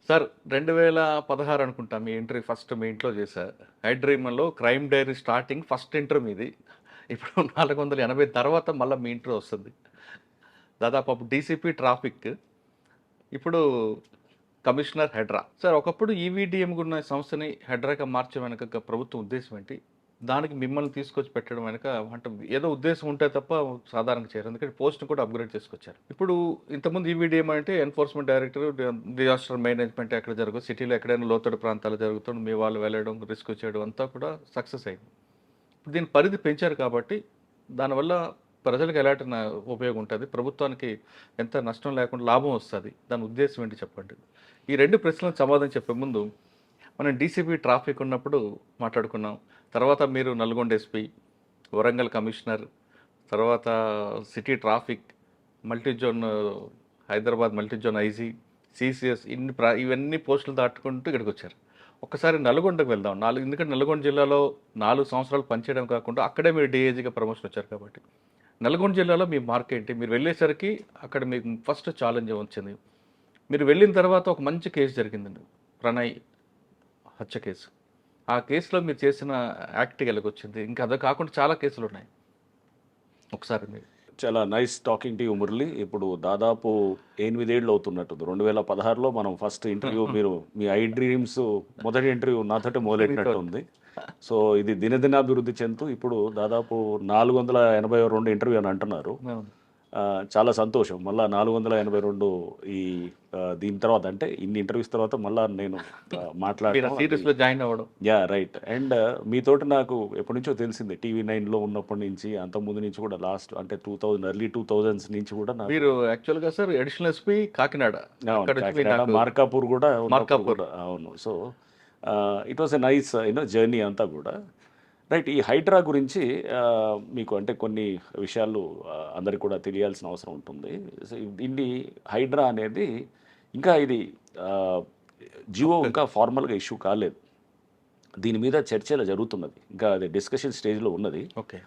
Sir 2016 అనుకుంటా మీ entry first మీ ఇంట్లో చేశా. హైడ్రీమ్‌లో crime diary starting first inter మీది. ఇప్పుడు 480 తర్వాత మళ్ళా మీ ఇంట్రో వస్తుంది. దాదాపు అప్పుడు డీసీపీ ట్రాఫిక్. ఇప్పుడు కమిషనర్ హెడ్రా. సార్ ఒకప్పుడు ఈవీడీఎంగా ఉన్న సంస్థని హెడ్రాగా మార్చే వెనక ప్రభుత్వం ఉద్దేశ్యం ఏంటి? దానికి మిమ్మల్ని తీసుకొచ్చి పెట్టడం వెనక అంటే ఏదో ఉద్దేశ్యం ఉంటే తప్ప సాధారణంగా చేయరు. ఎందుకంటే పోస్ట్‌ని కూడా అప్‌గ్రేడ్ చేసుకొచ్చారు. ఇప్పుడు ఇంతకుముందు ఈవీడీఎం అంటే ఎన్ఫోర్స్‌మెంట్ డైరెక్టర్ డిజాస్టర్ మేనేజ్మెంట్ ఎక్కడ జరగదు. సిటీలో ఎక్కడైనా లోతట్టు ప్రాంతాల్లో జరుగుతుంది. మీ వాళ్ళు వెళ్ళడం, రిస్క్ చేయడం అంతా కూడా సక్సెస్ అయింది. ఇప్పుడు దీని పరిధి పెంచారు కాబట్టి దానివల్ల ప్రజలకు ఎలాంటి ఉపయోగం ఉంటుంది? ప్రభుత్వానికి ఎంత నష్టం లేకుండా లాభం వస్తది? దాని ఉద్దేశ్యం ఏంటి చెప్పండి? ఈ 2 ప్రశ్నలకు సమాధానం చెప్పే ముందు మనం డీసీపీ ట్రాఫిక్ ఉన్నప్పుడు మాట్లాడుకున్నాం. తర్వాత మీరు నల్గొండ ఎస్పీ, వరంగల్ కమిషనర్, తర్వాత city traffic, multi zone Hyderabad multi zone IG, CCS ఇవన్నీ పోస్టులు దాటుకుంటూ ఇక్కడికొచ్చారు. ఒక్కసారి నల్గొండకు వెళ్దాం. ఎందుకంటే నల్గొండ జిల్లాలో 4 సంవత్సరాలు పనిచేయడం కాకుండా అక్కడే మీరు డీఐజీగా ప్రమోషన్ వచ్చారు కాబట్టి. నల్గొండ జిల్లాలో మీ మార్క్ ఏంటి? మీరు వెళ్ళేసరికి అక్కడ మీకు ఫస్ట్ ఛాలెంజ్ వచ్చింది. మీరు వెళ్ళిన తర్వాత ఒక మంచి కేసు జరిగిందండి. ప్రణయ్ హత్య కేసు. ఆ కేసులో మీరు చేసిన యాక్ట్ ఎలాగొచ్చింది? ఇంకా అదే కాకుండా చాలా కేసులున్నాయి. ఒకసారి మీరు చాలా nice talking to you Murali. ఇప్పుడు దాదాపు 8 ఏళ్ళు అవుతున్నట్టుంది. 2016లో మనం ఫస్ట్ ఇంటర్వ్యూ మీరు మీ ఐ డ్రీమ్స్ మొదటి ఇంటర్వ్యూ నాతోటి మొదలెట్టినట్టు ఉంది. సో ఇది దినదినాభివృద్ధి చెందుతూ ఇప్పుడు దాదాపు 482 ఇంటర్వ్యూ అని అంటున్నారు. అవును. చాలా సంతోషం. మళ్ళీ 482 ఈ దీని తర్వాత అంటే ఇన్ని ఇంటర్వ్యూస్ తర్వాత మళ్ళీ నేను మీరు ఆ మాట్లాడటం సీరీస్‌లో జాయిన్ అవ్వడం. Yeah right. అండ్ మీతోటి నాకు ఎప్పటి నుంచో తెలిసింది. టీవీ9లో ఉన్నప్పటి నుంచి అంతకుముందు నుంచి కూడా లాస్ట్ అంటే 2000 ఎర్లీ 2000s నుంచి కూడా నాకు మీరు యాక్చువల్‌గా సార్ అడిషనల్ ఎస్పీ కాకినాడ. అవును, అక్కడ నుంచి కాకినాడ నాకు మార్కాపూర్ కూడా ఉన్నప్పుడు మార్కాపూర్. కూడా అవును. So it was a nice journey అంతా కూడా. రైట్. ఈ హైడ్రా గురించి మీకు అంటే కొన్ని విషయాలు అందరికి కూడా తెలియాల్సిన అవసరం ఉంటుంది. సో దీన్ని హైడ్రా అనేది ఇంకా ఇది ఆ, జియో ఇంకా ఫార్మల్గా ఇష్యూ కాలేదు. దీని మీద చర్చలు జరుగుతున్నది. ఇంకా అది డిస్కషన్ స్టేజ్లో ఉన్నది. ఓకే.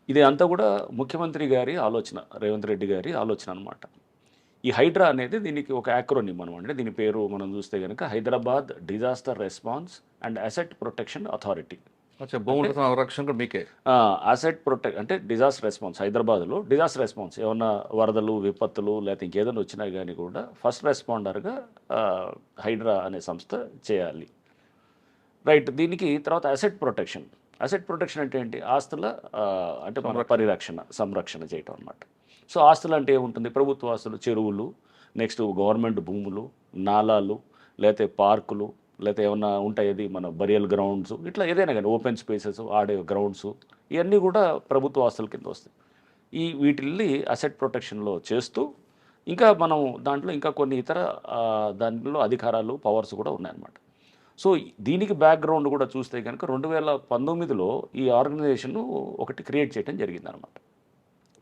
ఇది అంతా కూడా ముఖ్యమంత్రి గారి ఆలోచన, రేవంత్ రెడ్డి గారి ఆలోచన అనమాట. ఈ హైడ్రా అనేది దీనికి ఒక యాక్రోనిమ్ అనమాట. అంటే దీని పేరు మనం చూస్తే కనుక Hyderabad disaster response and asset protection authority. అచ్చా, భూముల సంరక్షణ కూడా మీకే. అసెట్ ప్రొటెక్ట్ అంటే డిజాస్టర్ రెస్పాన్స్. హైదరాబాద్లో డిజాస్టర్ రెస్పాన్స్ ఏమన్నా వరదలు, విపత్తులు లేకపోతే ఇంకేదైనా వచ్చినా కానీ కూడా ఫస్ట్ రెస్పాండర్గా హైడ్రా అనే సంస్థ చేయాలి. రైట్. దీనికి తర్వాత అసెట్ ప్రొటెక్షన్. అసెట్ ప్రొటెక్షన్ అంటే ఏంటి? ఆస్తుల అంటే మన పరిరక్షణ, సంరక్షణ చేయటం అనమాట. సో ఆస్తులు అంటే ఏముంటుంది? ప్రభుత్వ ఆస్తులు, చెరువులు, నెక్స్ట్ గవర్నమెంట్ భూములు, నాలాలు, లేకపోతే పార్కులు, లేకపోతే ఏమన్నా ఉంటాయి అది మన బరియల్ గ్రౌండ్స్, ఇట్లా ఏదైనా కానీ ఓపెన్ స్పేసెస్, ఆడే గ్రౌండ్స్, ఇవన్నీ కూడా ప్రభుత్వ ఆస్తుల కింద వస్తాయి. వీటిల్ని అసెట్ ప్రొటెక్షన్లో చేస్తూ ఇంకా మనం దాంట్లో ఇంకా కొన్ని ఇతర దాంట్లో అధికారాలు, పవర్స్ కూడా ఉన్నాయన్నమాట. సో దీనికి బ్యాక్గ్రౌండ్ కూడా చూస్తే కనుక 2019లో ఈ ఆర్గనైజేషన్ ఒకటి క్రియేట్ చేయడం జరిగిందనమాట.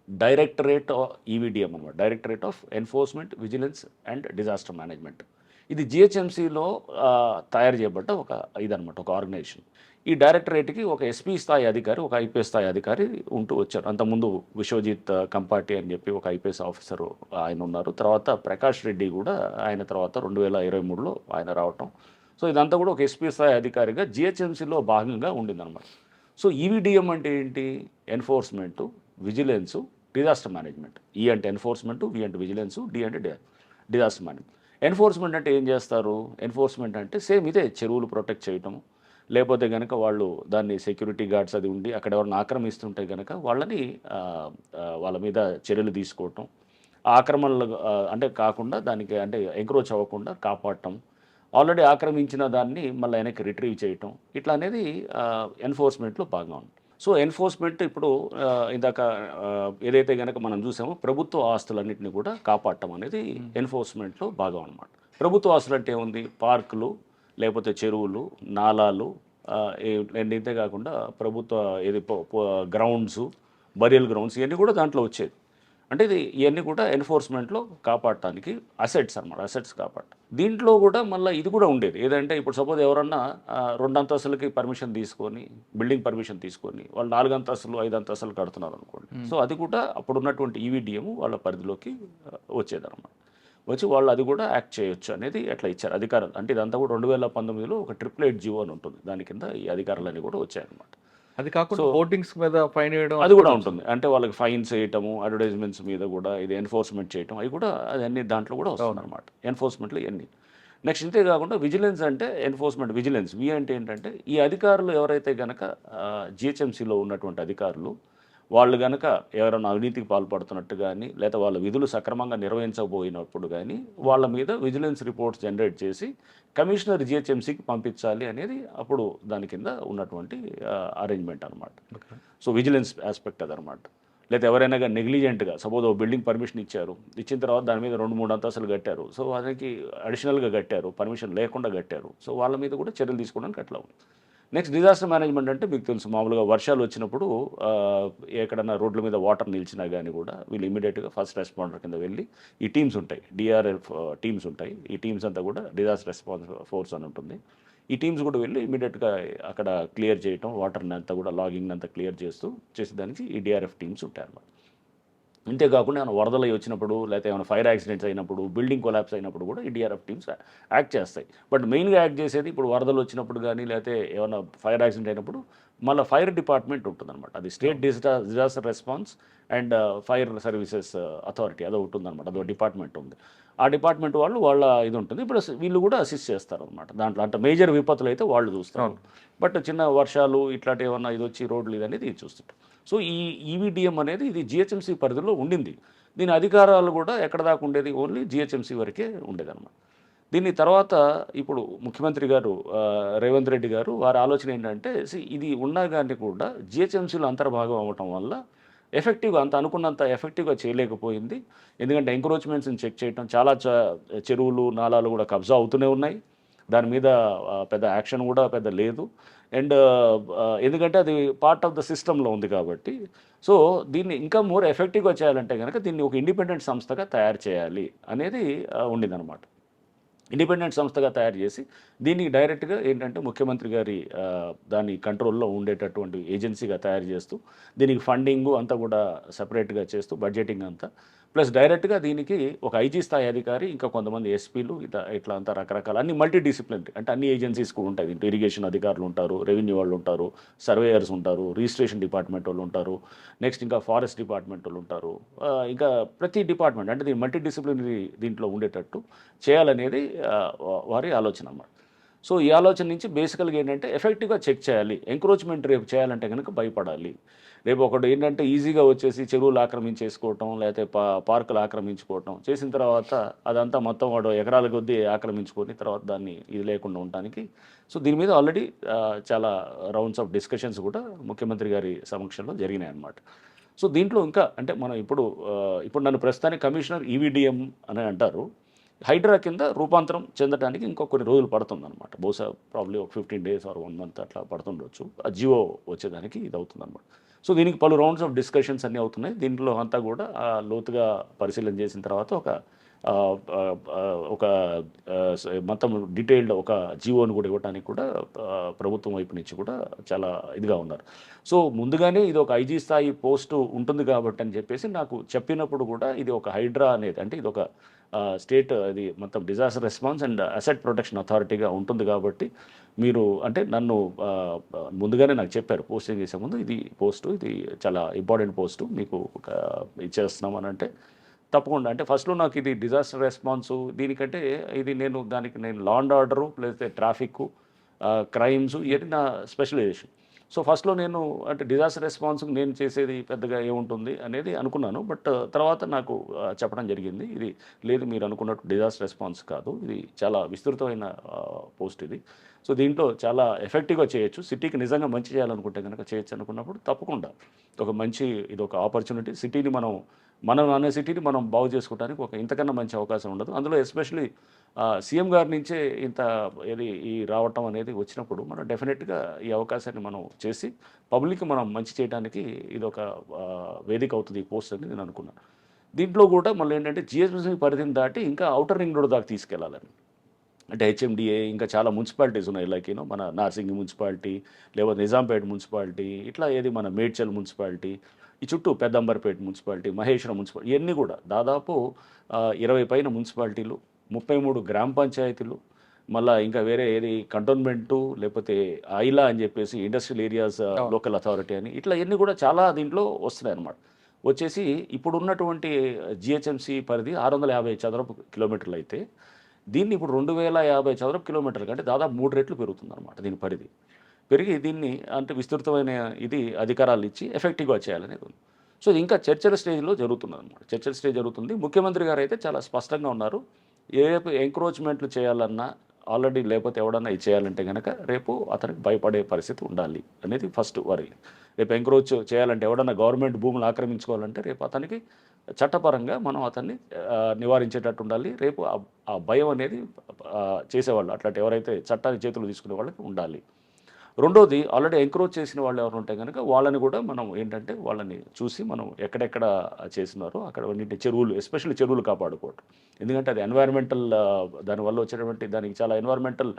డైరెక్టరేట్ ఈవీడిఎం అనమాట. Directorate of enforcement vigilance and disaster management. ఇది జిహెచ్ఎంసీలో తయారు చేయబడ్డ ఒక ఇదనమాట, ఒక ఆర్గనైజేషన్. ఈ డైరెక్టరేట్కి ఒక ఎస్పీ స్థాయి అధికారి, ఒక ఐపీఎస్ స్థాయి అధికారి ఉంటూ వచ్చారు. అంతకుముందు విశ్వజిత్ కంపాటి అని చెప్పి ఒక ఐపీఎస్ ఆఫీసర్ ఆయన ఉన్నారు. తర్వాత ప్రకాష్ రెడ్డి కూడా ఆయన తర్వాత 2023లో ఆయన రావటం. సో ఇదంతా కూడా ఒక ఎస్పీ స్థాయి అధికారిగా జిహెచ్ఎంసీలో భాగంగా ఉండిందనమాట. సో ఈవీడిఎం అంటే ఏంటి? ఎన్ఫోర్స్మెంటు, విజిలెన్సు, డిజాస్టర్ మేనేజ్మెంట్. ఈ అంటే ఎన్ఫోర్స్మెంటు, వి అంటే విజిలెన్సు, డి అంటే డిజాస్టర్ మేనేజ్మెంట్. ఎన్ఫోర్స్మెంట్ అంటే ఏం చేస్తారు? ఎన్ఫోర్స్మెంట్ అంటే సేమ్ ఇదే, చెరువులు ప్రొటెక్ట్ చేయటం, లేకపోతే కనుక వాళ్ళు దాన్ని సెక్యూరిటీ గార్డ్స్ అది ఉండి అక్కడ ఎవరిని ఆక్రమిస్తుంటే కనుక వాళ్ళని వాళ్ళ మీద చర్యలు తీసుకోవటం, ఆక్రమణలు అంటే కాకుండా దానికి అంటే ఎంక్రోచ్ అవ్వకుండా కాపాడటం, ఆల్రెడీ ఆక్రమించిన దాన్ని మళ్ళీ వెనక్కి రిట్రీవ్ చేయటం, ఇట్లా అనేది ఎన్ఫోర్స్మెంట్లో భాగం ఉంది. సో ఎన్ఫోర్స్మెంట్ ఇప్పుడు ఇందాక ఏదైతే కనుక మనం చూసామో ప్రభుత్వ ఆస్తులన్నింటినీ కూడా కాపాడటం అనేది ఎన్ఫోర్స్మెంట్లో భాగం అనమాట. ప్రభుత్వ ఆస్తులు అంటే ఏముంది? పార్కులు, లేకపోతే చెరువులు, నాలాలు, ఇంతే కాకుండా ప్రభుత్వ ఏది గ్రౌండ్స్, బరియల్ గ్రౌండ్స్, ఇవన్నీ కూడా దాంట్లో వచ్చేది. అంటే ఇవన్నీ కూడా ఎన్ఫోర్స్మెంట్లో కాపాడటానికి అసెట్స్ అనమాట. అసెట్స్ కాపాడటం. దీంట్లో కూడా మళ్ళీ ఇది కూడా ఉండేది ఏదంటే ఇప్పుడు సపోజ్ ఎవరన్నా 2 అంతస్తులకి పర్మిషన్ తీసుకొని, బిల్డింగ్ పర్మిషన్ తీసుకొని వాళ్ళు 4 అంతస్తులు 5 అంతస్తులు కడుతున్నారు అనుకోండి. సో అది కూడా అప్పుడు ఉన్నటువంటి ఈవీడిఎం వాళ్ళ పరిధిలోకి వచ్చేదన్నమాట. వచ్చి వాళ్ళు అది కూడా యాక్ట్ చేయొచ్చు అనేది అట్లా ఇచ్చారు అధికారాలు. అంటే ఇదంతా కూడా 2019లో ఒక 888 జీవో అని ఉంటుంది. దాని కింద ఈ అధికారాలన్నీ కూడా వచ్చాయన్నమాట. అది కాకుండా సో హోర్డింగ్స్ మీద ఫైన్ వేయడం అది కూడా ఉంటుంది. అంటే వాళ్ళకి ఫైన్స్ వేయటము, అడ్వర్టైజ్మెంట్స్ మీద కూడా ఇది ఎన్ఫోర్స్మెంట్ చేయటం, అవి కూడా అదన్నీ దాంట్లో కూడా వస్తుందన్నమాట. ఎన్ఫోర్స్మెంట్లో ఇవన్నీ. నెక్స్ట్ ఇంతే కాకుండా విజిలెన్స్ అంటే ఎన్ఫోర్స్మెంట్ విజిలెన్స్. వి అంటే ఏంటంటే ఈ అధికారులు ఎవరైతే గనక జిహెచ్ఎంసీలో ఉన్నటువంటి అధికారులు వాళ్ళు గనక ఎవరైనా అవినీతికి పాల్పడుతున్నట్టు కానీ లేదా వాళ్ళ విధులు సక్రమంగా నిర్వహించబోయినప్పుడు కానీ వాళ్ళ మీద విజిలెన్స్ రిపోర్ట్స్ జనరేట్ చేసి కమిషనర్ జిహెచ్ఎంసీకి పంపించాలి అనేది అప్పుడు దాని కింద ఉన్నటువంటి అరేంజ్మెంట్ అనమాట. సో విజిలెన్స్ ఆస్పెక్ట్ అదనమాట. లేదా ఎవరైనా కానీ నెగ్లిజెంట్గా సపోజ్ ఓ బిల్డింగ్ పర్మిషన్ ఇచ్చారు, ఇచ్చిన తర్వాత దాని మీద 2-3 అంతస్తులు కట్టారు, సో దానికి అడిషనల్గా కట్టారు, పర్మిషన్ లేకుండా కట్టారు, సో వాళ్ళ మీద కూడా చర్యలు తీసుకోవడానికి అట్లా ఉంది. నెక్స్ట్ డిజాస్టర్ మేనేజ్మెంట్ అంటే మీకు తెలుసు, మామూలుగా వర్షాలు వచ్చినప్పుడు ఎక్కడన్నా రోడ్ల మీద వాటర్ నిలిచినా కానీ కూడా వీళ్ళు ఇమీడియట్గా ఫస్ట్ రెస్పాండర్ కింద వెళ్ళి ఈ టీమ్స్ ఉంటాయి, డిఆర్ఎఫ్ టీమ్స్ ఉంటాయి, ఈ టీమ్స్ అంతా కూడా డిజాస్టర్ రెస్పాన్స్ ఫోర్స్ అని ఉంటుంది. ఈ టీమ్స్ కూడా వెళ్ళి ఇమీడియట్గా అక్కడ క్లియర్ చేయటం, వాటర్ని అంతా కూడా లాగింగ్ అంతా క్లియర్ చేసేదానికి ఈ డిఆర్ఎఫ్ టీమ్స్ ఉంటాయి అన్నమాట. అంతేకాకుండా ఏమైనా వరదలు వచ్చినప్పుడు లేకపోతే ఏమైనా ఫైర్ యాక్సిడెంట్స్ అయినప్పుడు, బిల్డింగ్ కొలాప్స్ అయినప్పుడు కూడా ఈ డిఆర్ఎఫ్ టీమ్స్ యాక్ట్ చేస్తాయి. బట్ మెయిన్గా యాక్ట్ చేసేది ఇప్పుడు వరదలు వచ్చినప్పుడు కానీ లేకపోతే ఏమైనా ఫైర్ యాక్సిడెంట్ అయినప్పుడు మళ్ళీ ఫైర్ డిపార్ట్మెంట్ ఉంటుందన్నమాట. అది state disaster response and fire services authority అదో ఉంటుందన్నమాట. అదో డిపార్ట్మెంట్ ఉంది. ఆ డిపార్ట్మెంట్ వాళ్ళ ఇది ఉంటుంది. ఇప్పుడు వీళ్ళు కూడా అసిస్ట్ చేస్తారు అనమాట దాంట్లో. అంటే మేజర్ విపత్తులు అయితే వాళ్ళు చూస్తారు, బట్ చిన్న వర్షాలు ఇట్లాంటి ఏమన్నా ఇది వచ్చి రోడ్లు ఇది అనేది ఇది చూస్తుంటారు. సో ఈ ఈవీడిఎం అనేది ఇది జిహెచ్ఎంసీ పరిధిలో ఉండింది. దీని అధికారాలు కూడా ఎక్కడ దాకా ఉండేది, ఓన్లీ జిహెచ్ఎంసీ వరకే ఉండేదన్నమాట. దీని తర్వాత ఇప్పుడు ముఖ్యమంత్రి గారు రేవంత్ రెడ్డి గారు వారి ఆలోచన ఏంటంటే ఇది ఉన్నా కానీ కూడా జిహెచ్ఎంసీలో అంతర్భాగం అవ్వటం వల్ల ఎఫెక్టివ్గా అనుకున్నంత ఎఫెక్టివ్గా చేయలేకపోయింది. ఎందుకంటే ఎంక్రోచ్మెంట్స్ని చెక్ చేయటం, చాలా చెరువులు నాలాలు కూడా కబ్జా అవుతూనే ఉన్నాయి, దాని మీద పెద్ద యాక్షన్ కూడా పెద్ద లేదు. అండ్ ఎందుకంటే అది పార్ట్ ఆఫ్ ద సిస్టంలో ఉంది కాబట్టి, సో దీన్ని ఇంకా మోర్ ఎఫెక్టివ్గా చేయాలంటే కనుక దీన్ని ఒక ఇండిపెండెంట్ సంస్థగా తయారు చేయాలి అనేది ఉండిందనమాట. ఇండిపెండెంట్ సంస్థగా తయారు చేసి దీనికి డైరెక్ట్గా ఏంటంటే ముఖ్యమంత్రి గారి దాని కంట్రోల్లో ఉండేటటువంటి ఏజెన్సీగా తయారు చేస్తూ దీనికి ఫండింగు అంతా కూడా సపరేట్గా చేస్తూ బడ్జెటింగ్ అంతా ప్లస్ డైరెక్ట్గా దీనికి ఒక ఐజీ స్థాయి అధికారి, ఇంకా కొంతమంది ఎస్పీలు ఇట్లా అంతా రకరకాల అన్ని మల్టీ డిసిప్లినరీ అంటే అన్ని ఏజెన్సీస్ కూడా ఉంటాయి. దీంట్లో ఇరిగేషన్ అధికారులు ఉంటారు, రెవెన్యూ వాళ్ళు ఉంటారు, సర్వేయర్స్ ఉంటారు, రిజిస్ట్రేషన్ డిపార్ట్మెంట్ వాళ్ళు ఉంటారు, నెక్స్ట్ ఇంకా ఫారెస్ట్ డిపార్ట్మెంట్ వాళ్ళు ఉంటారు, ఇంకా ప్రతి డిపార్ట్మెంట్ అంటే దీని మల్టీ డిసిప్లినరీ దీంట్లో ఉండేటట్టు చేయాలనేది వారి ఆలోచన అన్నమాట. సో ఈ ఆలోచన నుంచి బేసికల్గా ఏంటంటే ఎఫెక్టివ్గా చెక్ చేయాలి. ఎంక్రోచ్మెంట్ రేపు చేయాలంటే కనుక భయపడాలి. రేపు ఒకటి ఏంటంటే ఈజీగా వచ్చేసి చెరువులు ఆక్రమించేసుకోవటం లేకపోతే పార్కులు ఆక్రమించుకోవటం చేసిన తర్వాత అదంతా మొత్తం వాడు ఎకరాల కొద్దీ ఆక్రమించుకొని తర్వాత దాన్ని ఇది లేకుండా ఉండటానికి. సో దీని మీద ఆల్రెడీ చాలా రౌండ్స్ ఆఫ్ డిస్కషన్స్ కూడా ముఖ్యమంత్రి గారి సమక్షంలో జరిగినాయి అన్నమాట. సో దీంట్లో ఇంకా అంటే మనం ఇప్పుడు నన్ను ప్రస్తుతానికి కమిషనర్ ఈవీడిఎం అని అంటారు. హైడ్రా కింద రూపాంతరం చెందడానికి ఇంకో కొన్ని రోజులు పడుతుందన్నమాట. బహుశా ప్రాబ్లీ ఒక 15 days ఆర్ 1 month అట్లా పడుతుండొచ్చు ఆ జియో వచ్చేదానికి ఇది అవుతుందన్నమాట. సో దీనికి పలు రౌండ్స్ ఆఫ్ డిస్కషన్స్ అన్నీ అవుతున్నాయి. దీంట్లో అంతా కూడా లోతుగా పరిశీలన చేసిన తర్వాత ఒక మొత్తం డీటెయిల్డ్ ఒక జియోని కూడా ఇవ్వడానికి కూడా ప్రభుత్వం వైపు నుంచి కూడా చాలా ఇదిగా ఉన్నారు. సో ముందుగానే ఇది ఒక ఐజీ స్థాయి పోస్టు ఉంటుంది కాబట్టి అని చెప్పేసి నాకు చెప్పినప్పుడు కూడా ఇది ఒక హైడ్రా అనేది అంటే ఇది ఒక స్టేట్ అది మొత్తం disaster response and asset protection అథారిటీగా ఉంటుంది కాబట్టి మీరు అంటే నన్ను ముందుగానే నాకు చెప్పారు పోస్టింగ్ చేసే ముందు ఇది చాలా ఇంపార్టెంట్ పోస్టు మీకు ఇచ్చేస్తున్నాం అని అంటే తప్పకుండా అంటే ఫస్ట్లో నాకు ఇది డిజాస్టర్ రెస్పాన్స్ దీనికంటే ఇది నేను law and order plus traffic crimes ఇవన్నీ నా స్పెషలైజేషన్. సో ఫస్ట్లో నేను అంటే డిజాస్టర్ రెస్పాన్స్ నేను చేసేది పెద్దగా ఏముంటుంది అనేది అనుకున్నాను. బట్ తర్వాత నాకు చెప్పడం జరిగింది ఇది లేదు మీరు అనుకున్నట్టు డిజాస్టర్ రెస్పాన్స్ కాదు, ఇది చాలా విస్తృతమైన పోస్ట్ ఇది. సో దీంట్లో చాలా ఎఫెక్టివ్గా చేయొచ్చు, సిటీకి నిజంగా మంచి చేయాలనుకుంటే కనుక చేయొచ్చు అనుకున్నప్పుడు తప్పకుండా ఇది ఒక ఆపర్చునిటీ. సిటీని మనం అనే సిటీని మనం బాగు చేసుకోవడానికి ఇంతకన్నా మంచి అవకాశం ఉండదు. అందులో ఎస్పెషలీ సీఎం గారి నుంచే ఈ రావటం అనేది వచ్చినప్పుడు మనం డెఫినెట్గా ఈ అవకాశాన్ని మనం చేసి పబ్లిక్ మనం మంచి చేయడానికి ఇది ఒక వేదిక అవుతుంది ఈ పోస్ట్ అని నేను అనుకున్నాను. దీంట్లో కూడా మళ్ళీ ఏంటంటే జిహెచ్ఎంసీ పరిధిని దాటి ఇంకా ఔటర్ రింగ్ రోడ్ దాకా తీసుకెళ్లాలని అంటే హెచ్ఎండిఏ ఇంకా చాలా మున్సిపాలిటీస్ ఉన్నాయి. లైక్ మన నార్సింగి మున్సిపాలిటీ లేకపోతే నిజాంపేట మున్సిపాలిటీ ఇట్లా మన మేడ్చల్ మున్సిపాలిటీ ఈ చుట్టూ పెద్దంబర్పేట మున్సిపాలిటీ, మహేశ్వరం మున్సిపాలిటీ ఇవన్నీ కూడా దాదాపు 20 పైన మున్సిపాలిటీలు, 33 గ్రామ పంచాయతీలు, మళ్ళీ ఇంకా వేరే ఏది కంటోన్మెంటు, లేకపోతే ఐలా అని చెప్పేసి ఇండస్ట్రియల్ ఏరియాస్ లోకల్ అథారిటీ అని, ఇట్లా ఇవన్నీ కూడా చాలా దీంట్లో వస్తున్నాయి అన్నమాట. వచ్చేసి ఇప్పుడు ఉన్నటువంటి జిహెచ్ఎంసీ పరిధి 650 చదరపు కిలోమీటర్లు అయితే, దీన్ని ఇప్పుడు 2050 చదరపు కిలోమీటర్లు కంటే దాదాపు 3 రెట్లు పెరుగుతుందన్నమాట దీని పరిధి. పెరిగి దీన్ని అంటే విస్తృతమైన ఇది అధికారాలు ఇచ్చి ఎఫెక్టివ్గా చేయాలనేది ఉంది. సో ఇది ఇంకా చర్చల స్టేజ్లో జరుగుతుంది అనమాట. చర్చల స్టేజ్ జరుగుతుంది. ముఖ్యమంత్రి గారు అయితే చాలా స్పష్టంగా ఉన్నారు. రేపు ఎంక్రోచ్మెంట్లు చేయాలన్నా ఆల్రెడీ, లేకపోతే ఎవడన్నా ఇది చేయాలంటే కనుక రేపు అతనికి భయపడే పరిస్థితి ఉండాలి అనేది ఫస్ట్ వరి. రేపు ఎంక్రోచ్ చేయాలంటే ఎవడన్నా గవర్నమెంట్ భూములు ఆక్రమించుకోవాలంటే రేపు అతనికి చట్టపరంగా మనం అతన్ని నివారించేటట్టు ఉండాలి. రేపు ఆ భయం అనేది చేసేవాళ్ళు అట్లాంటి ఎవరైతే చట్టాన్ని చేతులు తీసుకునే వాళ్ళకి ఉండాలి. రెండోది, ఆల్రెడీ ఎంక్రోచ్ చేసిన వాళ్ళు ఎవరు ఉంటే కనుక వాళ్ళని కూడా మనం ఏంటంటే వాళ్ళని చూసి మనం ఎక్కడెక్కడ చేసినారో అక్కడ అన్నింటి చెరువులు, ఎస్పెషల్లీ చెరువులు కాపాడుకోవటం. ఎందుకంటే అది ఎన్వైరన్మెంటల్, దానివల్ల వచ్చేటువంటి దానికి చాలా ఎన్వైరన్మెంటల్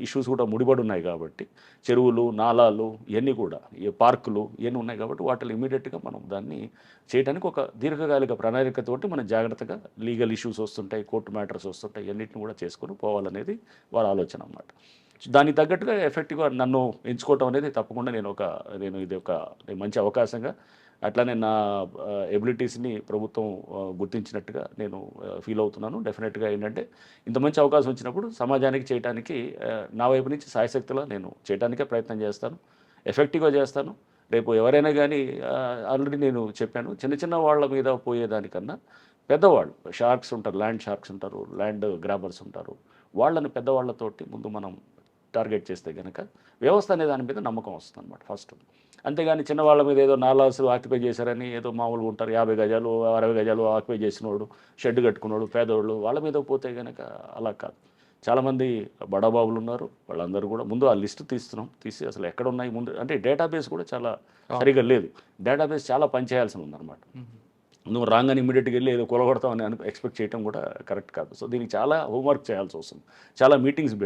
ఇష్యూస్ కూడా ముడిపడి ఉన్నాయి కాబట్టి, చెరువులు, నాలాలు ఇవన్నీ కూడా, ఈ పార్కులు ఇవన్నీ ఉన్నాయి కాబట్టి వాటిని ఇమీడియట్గా మనం దాన్ని చేయడానికి ఒక దీర్ఘకాలిక ప్రణాళికతోటి మనం జాగ్రత్తగా లీగల్ ఇష్యూస్ వస్తుంటాయి, కోర్టు మ్యాటర్స్ వస్తుంటాయి, ఇవన్నిటిని కూడా చేసుకొని పోవాలనేది వారి ఆలోచన అన్నమాట. దానికి తగ్గట్టుగా ఎఫెక్టివ్గా నన్ను ఎంచుకోవటం అనేది తప్పకుండా నేను ఇది ఒక మంచి అవకాశంగా, అట్లానే నా ఎబిలిటీస్ని ప్రభుత్వం గుర్తించినట్టుగా నేను ఫీల్ అవుతున్నాను. డెఫినెట్గా ఏంటంటే ఇంత మంచి అవకాశం వచ్చినప్పుడు సమాజానికి చేయడానికి నా వైపు నుంచి సాయశక్తిలో నేను చేయడానికే ప్రయత్నం చేస్తాను, ఎఫెక్టివ్గా చేస్తాను. రేపు ఎవరైనా కానీ ఆల్రెడీ నేను చెప్పాను, చిన్న చిన్న వాళ్ళ మీద పోయేదానికన్నా పెద్దవాళ్ళు, షార్క్స్ ఉంటారు, ల్యాండ్ షార్క్స్ ఉంటారు, ల్యాండ్ గ్రాబర్స్ ఉంటారు, వాళ్ళని పెద్దవాళ్ళతోటి ముందు మనం టార్గెట్ చేస్తే కనుక వ్యవస్థ అనే దాని మీద నమ్మకం వస్తుంది అనమాట ఫస్ట్. అంతేగాని చిన్నవాళ్ళ మీద ఏదో నాలాసు ఆక్యుపై చేశారని ఏదో మామూలుగా ఉంటారు, 50 గజాలు 60 గజాలు ఆక్యుపై చేసినోడు, షెడ్ కట్టుకున్నాడు, పేదోళ్ళు వాళ్ళ మీద పోతే కనుక అలా కాదు. చాలామంది బడాబాబులు ఉన్నారు, వాళ్ళందరూ కూడా ముందు ఆ లిస్టు తీసి అసలు ఎక్కడ ఉన్నాయి ముందు, అంటే డేటాబేస్ కూడా చాలా సరిగా లేదు. డేటాబేస్ చాలా పనిచేయాల్సి ఉందన్నమాట. నువ్వు రాగానే ఇమీడియట్గా వెళ్ళి ఏదో కొలగొడతామని ఎక్స్పెక్ట్ చేయడం కూడా కరెక్ట్ కాదు. సో దీనికి చాలా హోంవర్క్ చేయాల్సి వస్తుంది. చాలా మీటింగ్స్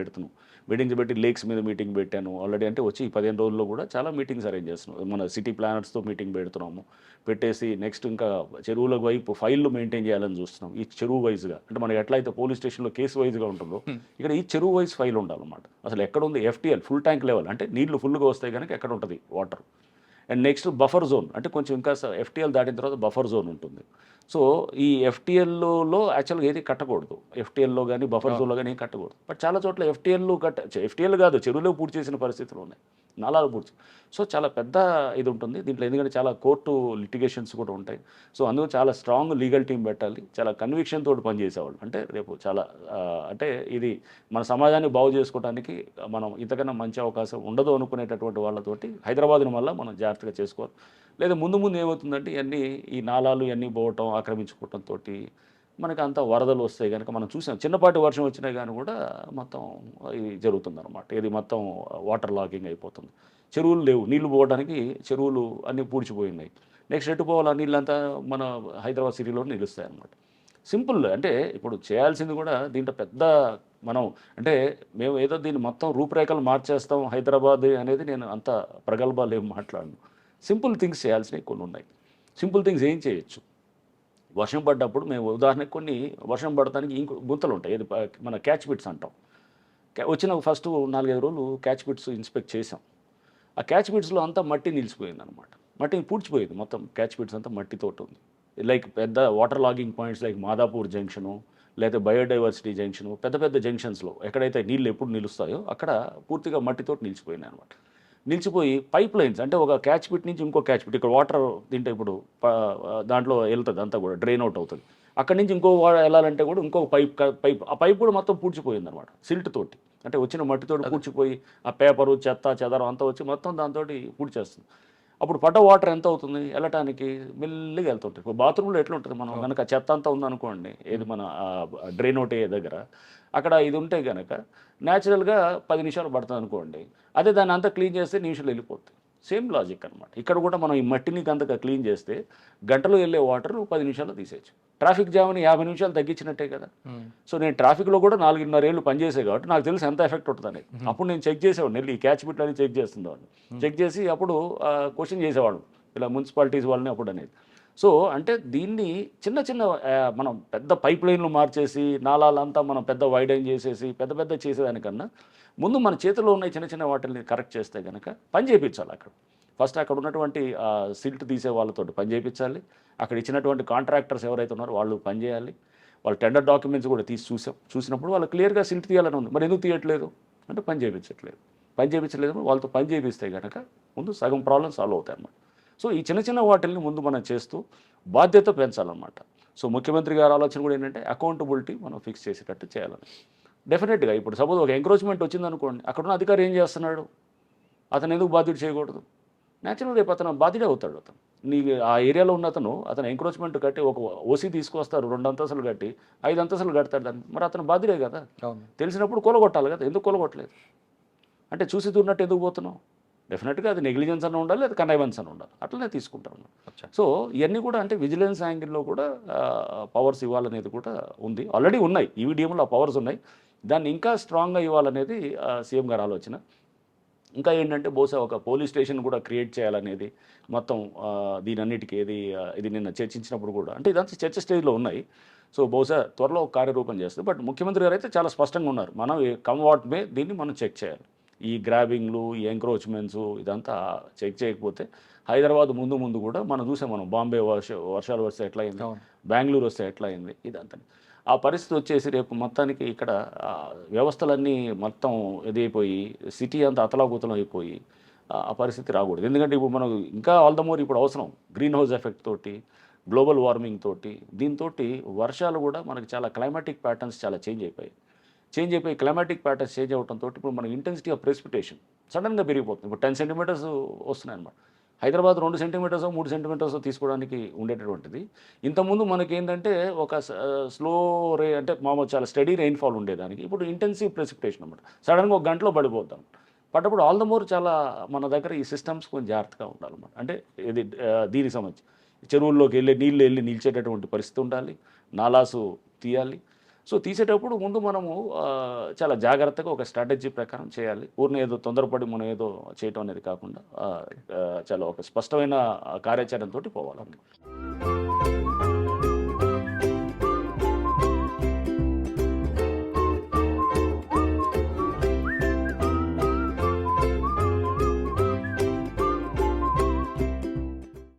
పెట్టి లేక్స్ మీద మీటింగ్ పెట్టాను ఆల్రెడీ. అంటే వచ్చి 15 రోజుల్లో కూడా చాలా మీటింగ్స్ అరేంజ్ చేస్తున్నాం. మన సిటీ ప్లానర్స్తో మీటింగ్ పెడుతున్నాము. పెట్టేసి నెక్స్ట్ ఇంకా చెరువుల వైపు ఫైళ్ళు మెయింటైన్ చేయాలని చూస్తున్నాం. ఈ చెరువు వైజ్గా, అంటే మనకి ఎట్లయితే పోలీస్ స్టేషన్లో కేసు వైజ్గా ఉంటుందో ఇక్కడ ఈ చెరువు వైజ్ ఫైల్ ఉండాలన్నమాట. అసలు ఎక్కడ ఉంది FTL, ఫుల్ ట్యాంక్ లెవెల్, అంటే నీళ్లు ఫుల్గా వస్తాయి కనుక ఎక్కడ ఉంటుంది water. And next buffer zone, అంటే కొంచెం ఇంకా FTL దాటిన తర్వాత బఫర్ జోన్ ఉంటుంది. సో ఈ FTLలో యాక్చువల్గా ఏది కట్టకూడదు, FTLలో కానీ బఫర్ జోన్లో కానీ ఏం కట్టకూడదు. బట్ చాలా చోట్ల FTL కాదు, చెరువులో పూర్తి చేసిన పరిస్థితులు ఉన్నాయి, నాలాలు పూర్తి. సో చాలా పెద్ద ఇది ఉంటుంది దీంట్లో, ఎందుకంటే చాలా కోర్టు లిటిగేషన్స్ కూడా ఉంటాయి. సో అందుకు చాలా స్ట్రాంగ్ లీగల్ టీం పెట్టాలి, చాలా కన్విక్షన్ తోటి పనిచేసేవాళ్ళు. అంటే రేపు చాలా అంటే ఇది మన సమాజాన్ని బాగు చేసుకోవడానికి మనం ఇంతకన్నా మంచి అవకాశం ఉండదు అనుకునేటటువంటి వాళ్ళతోటి హైదరాబాద్ని వల్ల మనం జాగ్రత్తగా చేసుకోవాలి. లేదా ముందు ఏమవుతుందంటే ఈ నాలాలు ఇవన్నీ పోవటం, ఆక్రమించుకోవటంతో మనకి అంతా వరదలు వస్తాయి కనుక మనం చూసాం, చిన్నపాటి వర్షం వచ్చినా కానీ కూడా మొత్తం ఇది జరుగుతుందన్నమాట. ఇది మొత్తం వాటర్ లాగింగ్ అయిపోతుంది. చెరువులు లేవు, నీళ్లు పోవడానికి చెరువులు అన్నీ పూడ్చిపోయినాయి. నెక్స్ట్ ఎటు పోవాలి, ఆ నీళ్ళంతా మన హైదరాబాద్ సిటీలో నిలుస్తాయి అన్నమాట. సింపుల్. అంటే ఇప్పుడు చేయాల్సింది కూడా దీంట్లో పెద్ద మనం అంటే మేము ఏదో దీన్ని మొత్తం రూపురేఖలు మార్చేస్తాం హైదరాబాద్ అనేది నేను అంత ప్రగల్భాలు ఏం మాట్లాడను. సింపుల్ థింగ్స్ చేయాల్సినవి కొన్ని ఉన్నాయి. సింపుల్ థింగ్స్ ఏం చేయొచ్చు, వర్షం పడ్డప్పుడు మేము ఉదాహరణకు కొన్ని వర్షం పడటానికి ఇంకో గుంతలు ఉంటాయి, ఏది మన క్యాచ్ పిట్స్ అంటాం. వచ్చిన ఫస్ట్ 4-5 రోజులు క్యాచ్ పిట్స్ ఇన్స్పెక్ట్ చేసాం. ఆ క్యాచ్ పిట్స్లో అంతా మట్టి నిలిచిపోయింది అనమాట, మట్టిని పూడ్చిపోయింది మొత్తం. క్యాచ్ పిట్స్ అంతా మట్టితోటి ఉంది. లైక్ పెద్ద water logging points like Madhapur junction, లేకపోతే బయోడైవర్సిటీ జంక్షను, పెద్ద జంక్షన్స్లో ఎక్కడైతే నీళ్ళు ఎప్పుడు నిలుస్తాయో అక్కడ పూర్తిగా మట్టితోటి నిలిచిపోయినాయి అనమాట. నిలిచిపోయి పైప్ లైన్స్, అంటే ఒక క్యాచ్ పిట్ నుంచి ఇంకో క్యాచ్ పిట్, ఇక్కడ వాటర్ తింటే ఇప్పుడు దాంట్లో వెళ్తుంది అంతా కూడా డ్రైన్ అవుట్ అవుతుంది. అక్కడి నుంచి ఇంకో వెళ్ళాలంటే కూడా ఇంకో ఆ పైప్ కూడా మొత్తం పూడ్చిపోయింది అనమాట సిల్ట్ తోటి. అంటే వచ్చిన మట్టితోటి పూడ్చిపోయి ఆ పేపరు చెత్త చెదరం అంతా వచ్చి మొత్తం దాంతో పూడ్చేస్తుంది. అప్పుడు పడ్డ వాటర్ ఎంత అవుతుంది, వెళ్ళటానికి మెల్లిగా వెళ్తుంటుంది. ఇప్పుడు బాత్రూంలో ఎట్లా ఉంటుంది, మనం కనుక చెత్త అంతా ఉందనుకోండి, ఏది మన డ్రైన్ అవుట్ అయ్యే దగ్గర అక్కడ ఇది ఉంటే కనుక న్యాచురల్గా 10 నిమిషాలు పడుతుంది అనుకోండి. అదే దాన్ని అంతా క్లీన్ చేస్తే నిమిషాలు వెళ్ళిపోతుంది. సేమ్ లాజిక్ అనమాట. ఇక్కడ కూడా మనం ఈ మట్టిని అంతగా క్లీన్ చేస్తే గంటలో వెళ్ళే వాటర్ 10 నిమిషాల్లో తీసేయచ్చు. ట్రాఫిక్ జామ్ని 50 నిమిషాలు తగ్గించినట్టే కదా. సో నేను ట్రాఫిక్లో కూడా 4.5 ఏళ్ళు పనిచేసే కాబట్టి నాకు తెలిసి ఎంత ఎఫెక్ట్ ఉంటుంది అనేది. అప్పుడు నేను చెక్ చేసేవాడిని, వెళ్ళి ఈ క్యాచ్ బిట్లని చెక్ చేస్తుండేవాడిని. చెక్ చేసి అప్పుడు క్వశ్చన్ చేసేవాడు ఇలా మున్సిపాలిటీస్ వాళ్ళని అప్పుడు అనేది. సో అంటే దీన్ని చిన్న చిన్న మనం పెద్ద పైప్ లైన్లు మార్చేసి నాలాలంతా మనం పెద్ద వైడైన్ చేసేసి పెద్ద పెద్ద చేసేదానికన్నా ముందు మన చేతిలో ఉన్న చిన్న చిన్న వాటిని కరెక్ట్ చేస్తే కనుక పని చేయించాలి అక్కడ. ఫస్ట్ అక్కడ ఉన్నటువంటి సిల్ట్ తీసే వాళ్ళతో పని చేయించాలి. అక్కడ ఇచ్చినటువంటి కాంట్రాక్టర్స్ ఎవరైతే ఉన్నారో వాళ్ళు పని చేయాలి. వాళ్ళు టెండర్ డాక్యుమెంట్స్ కూడా చూసినప్పుడు వాళ్ళు క్లియర్గా సిల్ట్ తీయాలని ఉంది. మరి ఎందుకు తీయట్లేదు అంటే పని చేయించలేదు. వాళ్ళతో పని చేయిస్తే కనుక ముందు సగం ప్రాబ్లమ్ సాల్వ్ అవుతాయి అన్నమాట. సో ఈ చిన్న చిన్న వాటిల్ని ముందు మనం చేస్తూ బాధ్యత పెంచాలన్నమాట. సో ముఖ్యమంత్రి గారి ఆలోచన కూడా ఏంటంటే అకౌంటబిలిటీ మనం ఫిక్స్ చేసేటట్టు చేయాలని. డెఫినెట్గా ఇప్పుడు సపోజ్ ఒక ఎంక్రోచ్మెంట్ వచ్చిందనుకోండి, అక్కడున్న అధికారి ఏం చేస్తున్నాడు, అతను ఎందుకు బాధ్యత చేయకూడదు? న్యాచురల్ రేపు అతను బాధ్యుడే అవుతాడు. నీ ఆ ఏరియాలో ఉన్న అతను ఎంక్రోచ్మెంట్ కట్టి ఒక ఓసీ తీసుకొస్తారు, 2 అంతస్తులు కట్టి 5 అంతస్తులు కడతాడు దాన్ని, మరి అతను బాధ్యుడే కదా. తెలిసినప్పుడు కొలగొట్టాలి కదా, ఎందుకు కొలగొట్టలేదు అంటే చూసి దూరినట్టు ఎందుకు పోతున్నావు? డెఫినెట్గా అది నెగ్లిజెన్స్ అని ఉండాలి, అది కనైవెన్స్ అని ఉండాలి, అట్లనే తీసుకుంటాను. సో ఇవన్నీ కూడా అంటే విజిలెన్స్ యాంగిల్లో కూడా పవర్స్ ఇవ్వాలనేది కూడా ఉంది, ఆల్రెడీ ఉన్నాయి ఈవీడిఎంలో ఆ పవర్స్ ఉన్నాయి. దాన్ని ఇంకా స్ట్రాంగ్గా ఇవ్వాలనేది సీఎం గారి ఆలోచన. ఇంకా ఏంటంటే బహుశా ఒక పోలీస్ స్టేషన్ కూడా క్రియేట్ చేయాలనేది మొత్తం దీని అన్నిటికీ ఇది నిన్న చర్చించినప్పుడు కూడా అంటే ఇదంతా చర్చ స్టేజ్లో ఉన్నాయి. సో బహుశా త్వరలో ఒక కార్యరూపం చేస్తుంది. బట్ ముఖ్యమంత్రి గారు అయితే చాలా స్పష్టంగా ఉన్నారు, మనం కమ్ వాట్ మే దీన్ని మనం చెక్ చేయాలి. ఈ గ్రాబింగ్లు, ఈ ఎంక్రోచ్మెంట్స్ ఇదంతా చెక్ చేయకపోతే హైదరాబాద్ ముందు కూడా మనం చూసాం, మనం బాంబే వర్షాలు వస్తే ఎట్లా అయింది, బెంగళూరు వస్తే ఎట్లా అయింది, ఇదంతా ఆ పరిస్థితి వచ్చేసి రేపు మొత్తానికి ఇక్కడ వ్యవస్థలన్నీ మొత్తం ఇదైపోయి సిటీ అంతా అతలాకుతలం అయిపోయి ఆ పరిస్థితి రాకూడదు. ఎందుకంటే ఇప్పుడు మనం ఇంకా ఆల్ ద మోర్ ఇప్పుడు అవసరం గ్రీన్ హౌస్ ఎఫెక్ట్ తోటి, గ్లోబల్ వార్మింగ్ తోటి, దీంతో వర్షాలు కూడా మనకి చాలా క్లైమాటిక్ ప్యాటర్న్స్ చాలా చేంజ్ అయిపోయి క్లైమాటిక్ ప్యాటర్న్స్ చేంజ్ అవడంతో ఇప్పుడు మన ఇంటెన్సిటీ ఆఫ్ ప్రెసిపిటేషన్ సడన్గా పెరిగిపోతుంది. ఇప్పుడు 10 సెంటీమీటర్స్ వస్తున్నాయి అన్నమాట. హైదరాబాద్ 2 సెంటీమీటర్స్ 3 సెంటీమీటర్స్ తీసుకోవడానికి ఉండేటటువంటిది ఇంతకుముందు మనకి ఏంటంటే ఒక స్లో అంటే మామూలు చాలా స్టడీ రెయిన్ఫాల్ ఉండేదానికి ఇప్పుడు ఇంటెన్సివ్ ప్రెసిపిటేషన్ అన్నమాట. సడన్గా ఒక గంటలో పడిపోతాం. పడ్డప్పుడు ఆల్ ద మోర్ చాలా మన దగ్గర ఈ సిస్టమ్స్ కొంచెం జాగ్రత్తగా ఉండాలన్నమాట. అంటే ఇది దీనికి సంబంధించి చెరువుల్లోకి నీళ్ళు వెళ్ళి నిలిచేటటువంటి పరిస్థితి ఉండాలి, నాలాసు తీయాలి. సో తీసేటప్పుడు ముందు మనము చాలా జాగ్రత్తగా ఒక స్ట్రాటజీ ప్రకారం చేయాలి. ఊరిని ఏదో తొందరపడి మనం ఏదో చేయటం అనేది కాకుండా చాలా ఒక స్పష్టమైన కార్యాచరణతో పోవాలన్నమాట.